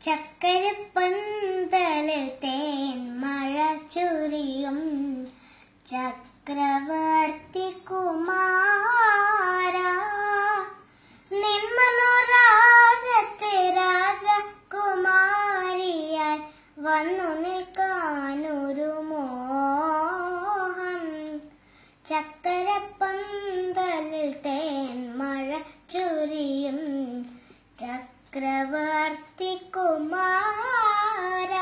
ചക്കരപ്പന്തലിൽ തേൻ മഴ ചൊരിയും ചക്രവർത്തി കുമാര, നിൻ മനോരാജ്യത്തെ രാജകുമാരിയായി വന്നു നിൽക്കാനൊരു മോഹം. ചക്കരപ്പന്തലിൽ തേൻ മഴ ചൊരിയും ചക്രവർത്തി കുമാര,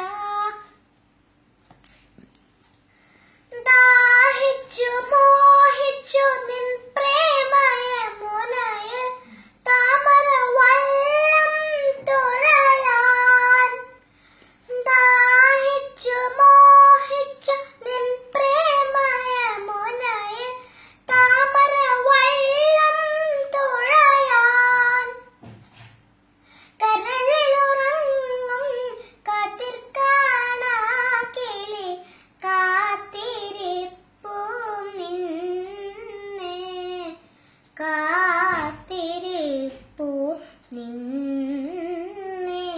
ദാഹിച്ചു മോഹിച്ചു നിൻ പ്രേമയമുനയിൽ താമരവള്ളം തുഴയാൻ. ദാഹിച്ചു മോഹിച്ചു നിൻ പ്രേമയമുനയിൽ താമരവള്ളം തുഴയാൻ. കരളിലുറങ്ങും കാത്തിർക്കാണാ കിളി കാത്തിരിപ്പൂ നിന്നെ, കാത്തിരിപ്പൂ നിന്നെ.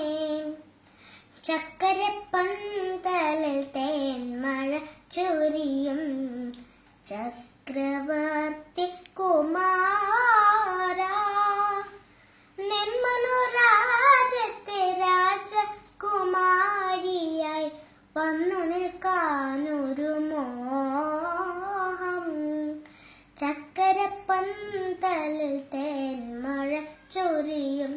ചക്കരപ്പന്തലിൽ തേൻ മഴ ചൊരിയും ചക്രവർത്തി കുമാര, നിൻ മനോരാജ്യത്തെ രാജകുമാരിയായി വന്നു നിൽക്കാനൊരു മോഹം. ചക്കരപ്പന്തലിൽ തേൻ മഴ ചൊരിയും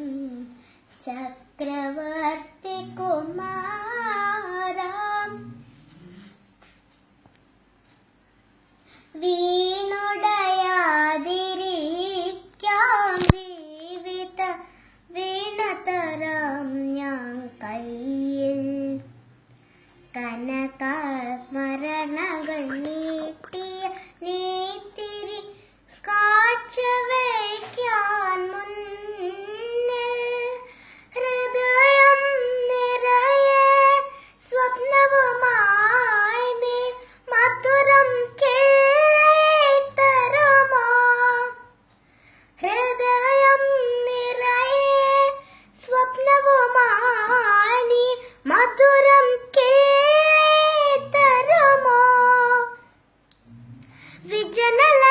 ചക്രവർത്തി കുമാര, വീണുടയാതിരിക്കാം ജീവിത വീണതരം ഞാൻ കയ്യിൽ. കനകസ്മരണകൾ നീട്ടിയ നീത്തിരി കാഴ്ച വയ്ക്കാൻ മുന്നിൽ. ഹൃദയം നിറയെ സ്വപ്നവുമായി നീ മധുരം കേട്ടരുമോ. ഹൃദയം നിറയെ സ്വപ്നവുമായി നീ മധുരം കേട്ടരുമോ. വിജനല